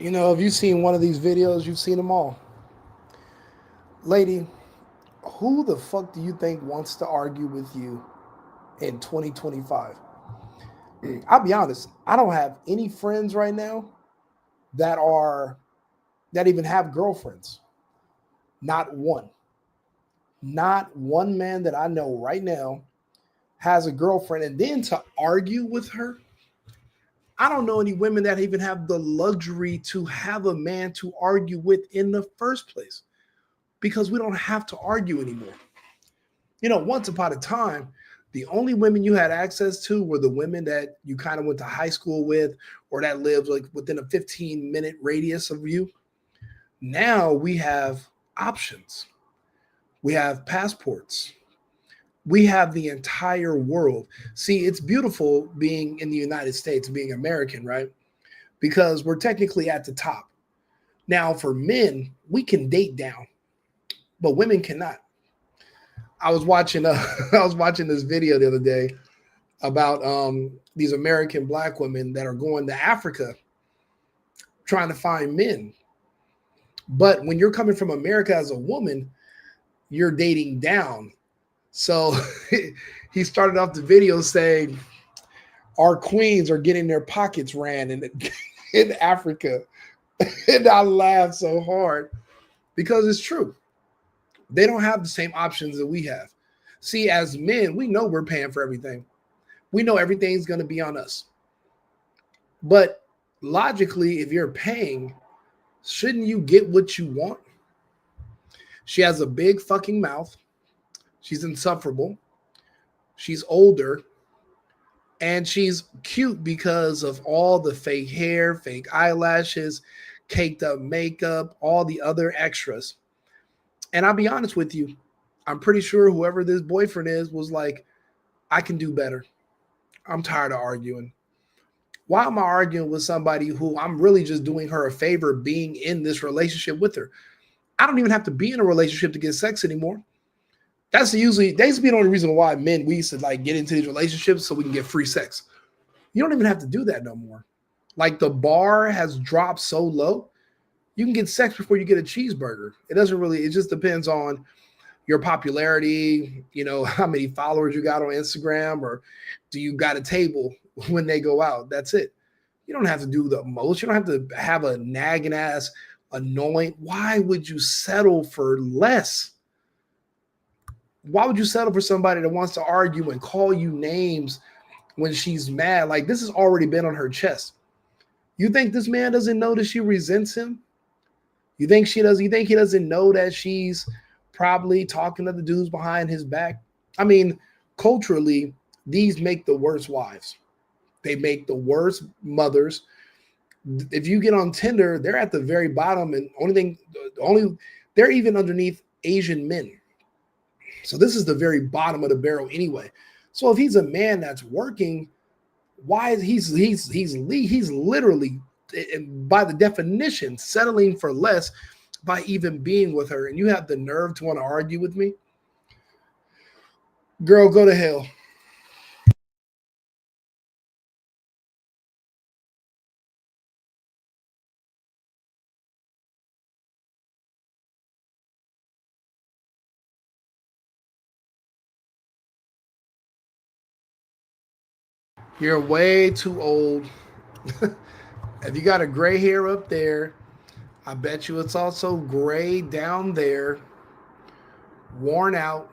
If you've seen one of these videos, you've seen them all. Lady, who the fuck do you think wants to argue with you in 2025? I'll be honest, I don't have any friends right now that are that even have girlfriends. Not one. Not one man that I know right now has a girlfriend. And then to argue with her, I don't know any women that even have the luxury to have a man to argue with in the first place because we don't have to argue anymore. Once upon a time, the only women you had access to were the women that you kind of went to high school with or that lived like within a 15-minute radius of you. Now we have options. We have passports. We have the entire world. See, it's beautiful being in the United States, being American, right? Because we're technically at the top. Now, for men, we can date down, but women cannot. I was watching I was watching this video the other day about these American black women that are going to Africa trying to find men. But when you're coming from America as a woman, you're dating down. So he started off the video saying, "Our queens are getting their pockets ran in Africa," and I laughed so hard because it's true. They don't have the same options that we have. See, as men, we know we're paying for everything. We know everything's going to be on us. But logically, if you're paying, shouldn't you get what you want? She has a big fucking mouth. She's insufferable. She's older. And she's cute because of all the fake hair, fake eyelashes, caked up makeup, all the other extras. And I'll be honest with you, I'm pretty sure whoever this boyfriend is was like, I can do better. I'm tired of arguing. Why am I arguing with somebody who I'm really just doing her a favor being in this relationship with her? I don't even have to be in a relationship to get sex anymore. That used to be the only reason why men we used to like get into these relationships so we can get free sex. You don't even have to do that no more. Like the bar has dropped so low, you can get sex before you get a cheeseburger. It just depends on your popularity, how many followers you got on Instagram, or do you got a table when they go out? That's it. You don't have to do the most. You don't have to have a nagging ass annoying. Why would you settle for less? Why would you settle for somebody that wants to argue and call you names when she's mad? Like this has already been on her chest. You think this man doesn't know that she resents him? You think she does? You think he doesn't know that she's probably talking to the dudes behind his back? I mean, culturally, these make the worst wives. They make the worst mothers. If you get on Tinder, they're at the very bottom, and only they're even underneath Asian men. So this is the very bottom of the barrel anyway. So if he's a man that's working, why is he's literally by the definition settling for less by even being with her, and you have the nerve to want to argue with me? Girl, go to hell. You're way too old. If you got a gray hair up there, I bet you it's also gray down there, worn out.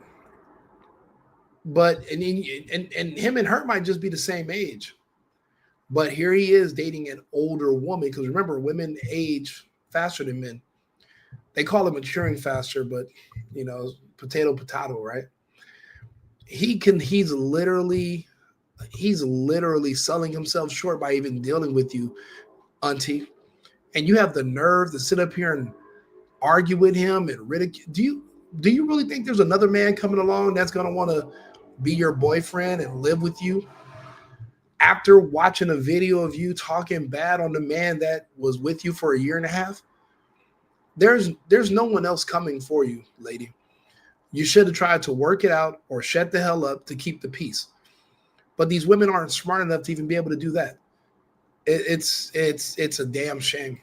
But and him and her might just be the same age. But here he is dating an older woman because remember, women age faster than men. They call it maturing faster, but potato potato, right? He can. He's literally selling himself short by even dealing with you, auntie. And you have the nerve to sit up here and argue with him and ridicule. Do you really think there's another man coming along that's gonna want to be your boyfriend and live with you after watching a video of you talking bad on the man that was with you for a year and a half? There's no one else coming for you, lady. You should have tried to work it out or shut the hell up to keep the peace. But these women aren't smart enough to even be able to do that. It's a damn shame.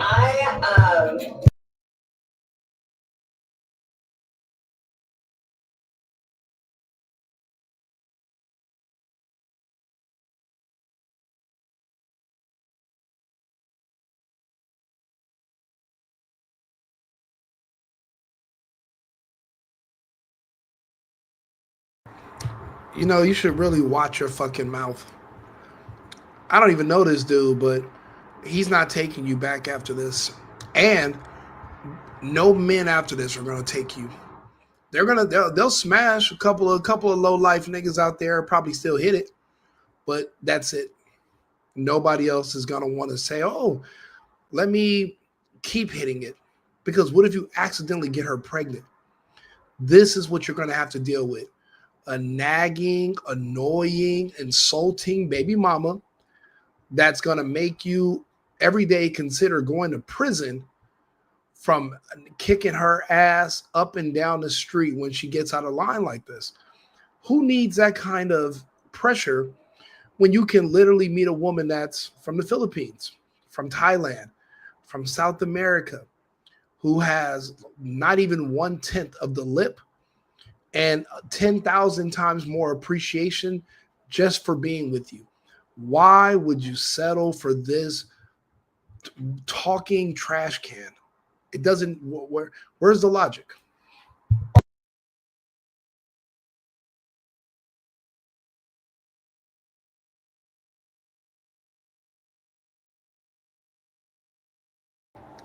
I You know, you should really watch your fucking mouth. I don't even know this dude, but he's not taking you back after this. And no men after this are gonna take you. They'll smash a couple of low life niggas out there, probably still hit it, but that's it. Nobody else is gonna want to say, "Oh, let me keep hitting it," because what if you accidentally get her pregnant? This is what you're gonna have to deal with: a nagging, annoying, insulting baby mama that's gonna make you every day consider going to prison from kicking her ass up and down the street when she gets out of line like this. Who needs that kind of pressure when you can literally meet a woman that's from the Philippines, from Thailand, from South America, who has not even 1/10 of the lip and 10,000 times more appreciation just for being with you? Why would you settle for this talking trash can? It doesn't, where's the logic?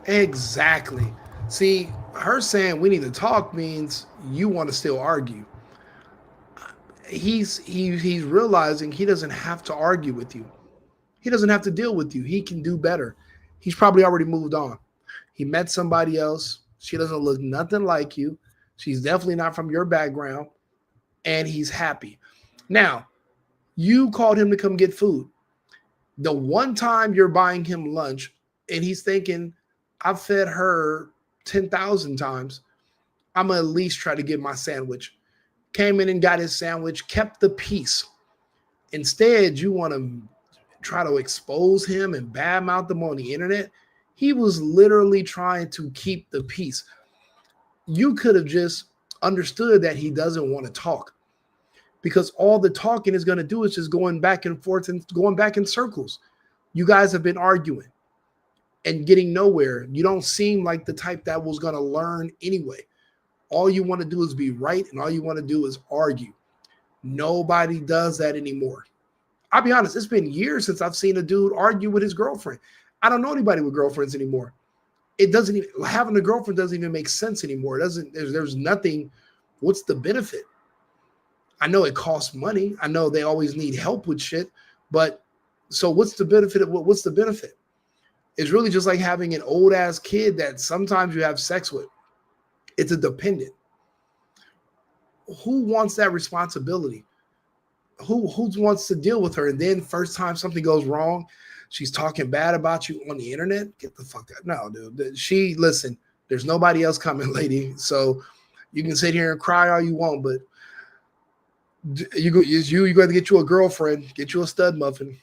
Exactly. See, her saying we need to talk means you want to still argue. He's realizing he doesn't have to argue with you. He doesn't have to deal with you. He can do better. He's probably already moved on. He met somebody else. She doesn't look nothing like you. She's definitely not from your background, and he's happy. Now, you called him to come get food. The one time you're buying him lunch, and he's thinking, I've fed her 10,000 times. I'm going to at least try to get my sandwich. Came in and got his sandwich, kept the peace. Instead, you want to try to expose him and badmouth him on the internet. He was literally trying to keep the peace. You could have just understood that he doesn't want to talk, because all the talking is going to do is just going back and forth and going back in circles. You guys have been arguing and getting nowhere. You don't seem like the type that was going to learn anyway. All you want to do is be right, and all you want to do is argue. Nobody does that anymore. I'll be honest, it's been years since I've seen a dude argue with his girlfriend. I don't know anybody with girlfriends anymore. It doesn't even, having a girlfriend doesn't even make sense anymore. It doesn't, there's nothing. What's the benefit? I know it costs money. I know they always need help with shit, but so what's the benefit of what's the benefit? It's really just like having an old ass kid that sometimes you have sex with. It's a dependent. Who wants that responsibility? Who wants to deal with her? And then first time something goes wrong, she's talking bad about you on the internet. Get the fuck out. No, dude. She listen. There's nobody else coming, lady. So you can sit here and cry all you want, but you got to get you a girlfriend, get you a stud muffin.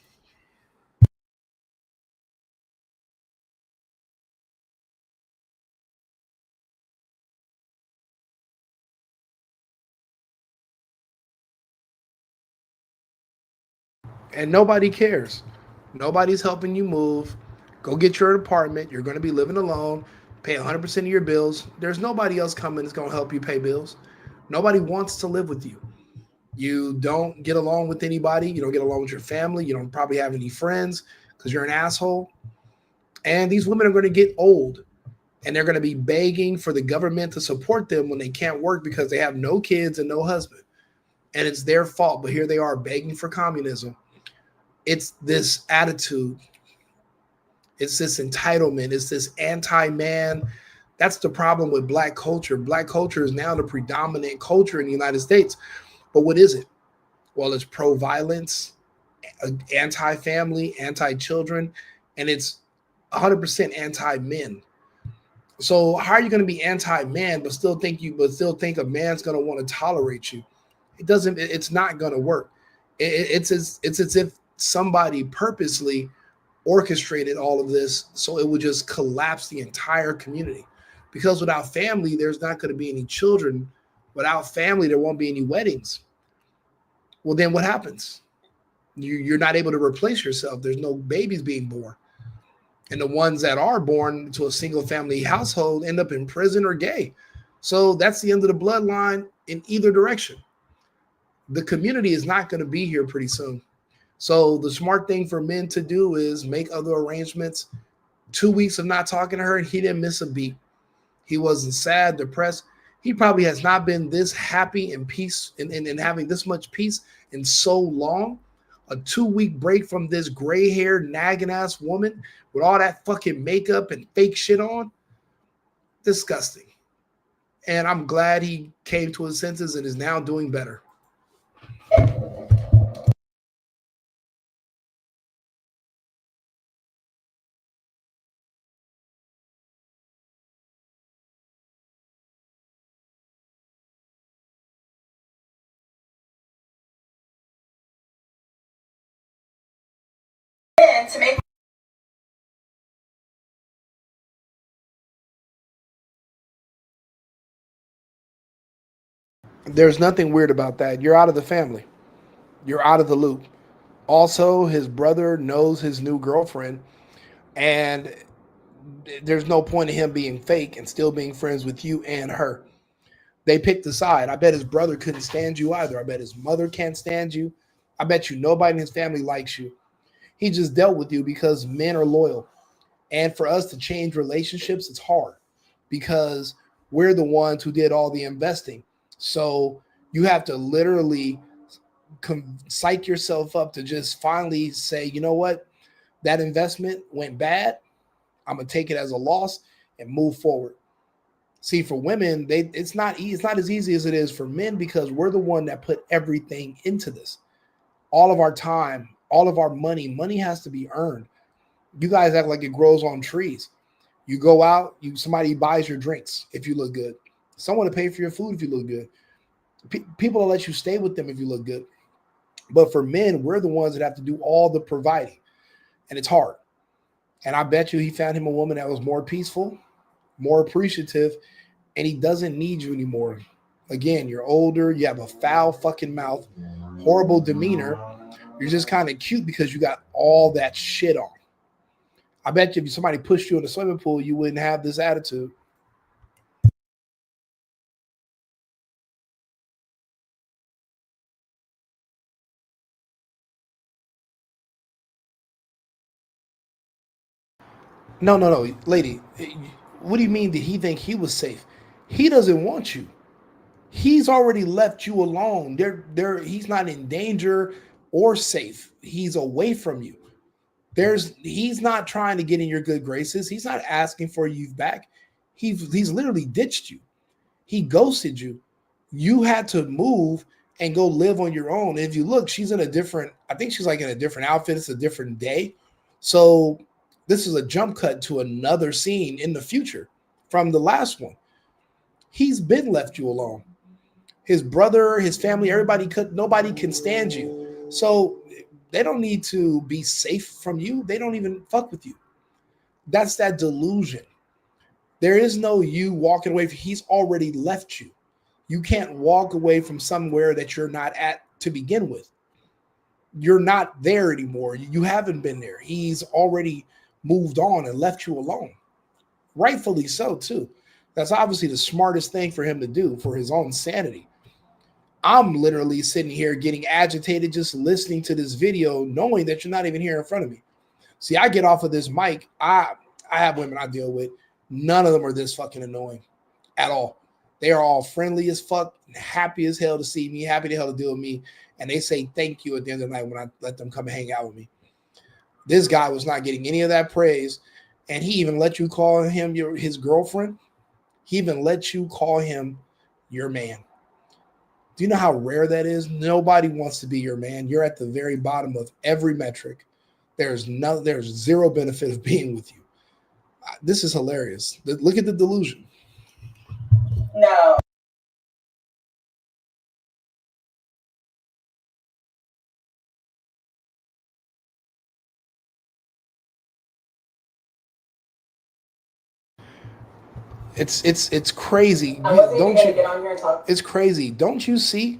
And nobody cares. Nobody's helping you move. Go get your apartment. You're going to be living alone. Pay 100% of your bills. There's nobody else coming that's going to help you pay bills. Nobody wants to live with you. You don't get along with anybody. You don't get along with your family. You don't probably have any friends because you're an asshole. And these women are going to get old, and they're going to be begging for the government to support them when they can't work because they have no kids and no husband. And it's their fault. But here they are begging for communism. It's this attitude. It's this entitlement. It's this anti-man. That's the problem with black culture. Black culture is now the predominant culture in the United States. But what is it? Well, it's pro-violence, anti-family, anti-children, and it's 100% anti-men. So how are you going to be anti-man but still think a man's going to want to tolerate you? It doesn't. It's not going to work. It's as if somebody purposely orchestrated all of this so it would just collapse the entire community. Because without family, there's not going to be any children. Without family, there won't be any weddings. Well, then what happens? You're not able to replace yourself. There's no babies being born. And the ones that are born to a single family household end up in prison or gay. So that's the end of the bloodline in either direction. The community is not going to be here pretty soon. So the smart thing for men to do is make other arrangements. 2 weeks of not talking to her, and he didn't miss a beat. He wasn't sad, depressed. He probably has not been this happy and peace and having this much peace in so long. A 2 week break from this gray haired, nagging ass woman with all that fucking makeup and fake shit on. Disgusting. And I'm glad he came to his senses and is now doing better. To make There's nothing weird about that. You're out of the family. You're out of the loop. Also, his brother knows his new girlfriend, and there's no point in him being fake and still being friends with you and her. They picked a side. I bet his brother couldn't stand you either. I bet his mother can't stand you. I bet you nobody in his family likes you. He just dealt with you because men are loyal. And for us to change relationships, it's hard because we're the ones who did all the investing. So you have to literally psych yourself up to just finally say, you know what, that investment went bad. I'm gonna take it as a loss and move forward. See, for women, it's not as easy as it is for men because we're the one that put everything into this. All of our time, all of our money. Money has to be earned. You guys act like it grows on trees. You go out, you somebody buys your drinks if you look good. Someone to pay for your food if you look good. People will let you stay with them if you look good. But for men, we're the ones that have to do all the providing, and it's hard. And I bet you he found him a woman that was more peaceful, more appreciative, and he doesn't need you anymore. Again, you're older, you have a foul fucking mouth, horrible demeanor. You're just kind of cute because you got all that shit on. I bet you if somebody pushed you in a swimming pool, you wouldn't have this attitude. No, no, no, lady. What do you mean? Did he think he was safe? He doesn't want you. He's already left you alone. He's not in danger or safe. He's away from you. He's not trying to get in your good graces. He's not asking for you back. He's literally ditched you. He ghosted you. You had to move and go live on your own. And if you look, she's in a different, I think she's like in a different outfit. It's a different day. So this is a jump cut to another scene in the future from the last one. He's been left you alone. His brother, his family, nobody can stand you. So they don't need to be safe from you. They don't even fuck with you. That's that delusion. There is no you walking away. He's already left you. You can't walk away from somewhere that you're not at to begin with. You're not there anymore. You haven't been there. He's already moved on and left you alone. Rightfully so, too. That's obviously the smartest thing for him to do for his own sanity. I'm literally sitting here getting agitated just listening to this video, knowing that you're not even here in front of me. See, I get off of this mic. I have women I deal with. None of them are this fucking annoying at all. They are all friendly as fuck, happy as hell to see me, happy to hell to deal with me. And they say thank you at the end of the night when I let them come and hang out with me. This guy was not getting any of that praise. And he even let you call him his girlfriend. He even let you call him your man. Do you know how rare that is? Nobody wants to be your man. You're at the very bottom of every metric. There's zero benefit of being with you. This is hilarious. Look at the delusion. No. It's crazy. Don't you? It's crazy. Don't you see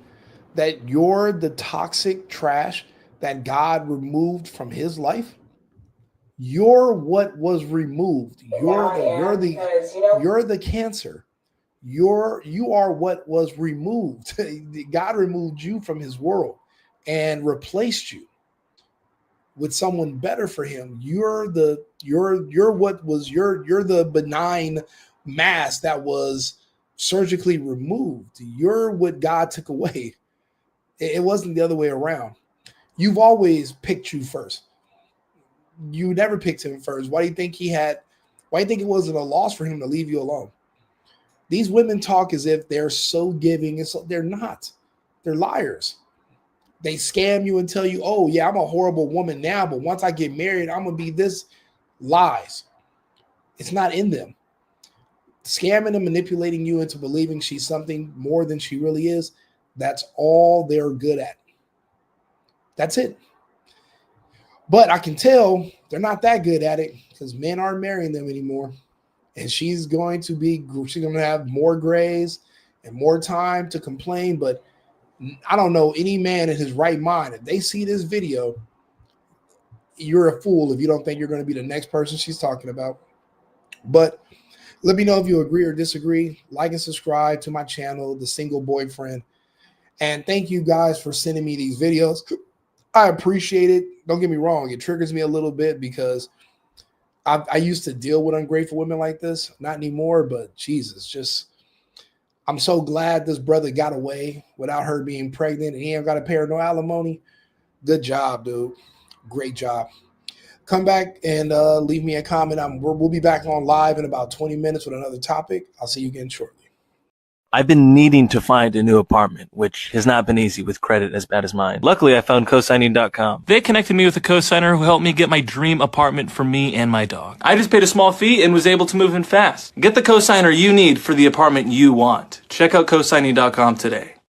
that you're the toxic trash that God removed from his life? You're what was removed. You're the cancer. You are what was removed. God removed you from his world and replaced you with someone better for him. You're what was you're the benign mass that was surgically removed. You're what God took away. It wasn't the other way around. You've always picked you first. You never picked him first. Why do you think it wasn't a loss for him to leave you alone? These women talk as if they're so giving, and so they're not. They're liars. They scam you and tell you, oh, yeah, I'm a horrible woman now, but once I get married, I'm going to be this. Lies. It's not in them. Scamming and manipulating you into believing she's something more than she really is, that's all they're good at. That's it. But I can tell they're not that good at it because men aren't marrying them anymore. And she's going to have more grays and more time to complain. But I don't know any man in his right mind. If they see this video, you're a fool if you don't think you're going to be the next person she's talking about. But let me know if you agree or disagree. Like and subscribe to my channel, The Single Boyfriend. And thank you guys for sending me these videos. I appreciate it. Don't get me wrong. It triggers me a little bit because I used to deal with ungrateful women like this. Not anymore, but Jesus, I'm so glad this brother got away without her being pregnant and he ain't got to pay her no alimony. Good job, dude. Great job. Come back and leave me a comment. We'll be back on live in about 20 minutes with another topic. I'll see you again shortly. I've been needing to find a new apartment, which has not been easy with credit as bad as mine. Luckily, I found cosigning.com. They connected me with a cosigner who helped me get my dream apartment for me and my dog. I just paid a small fee and was able to move in fast. Get the cosigner you need for the apartment you want. Check out cosigning.com today.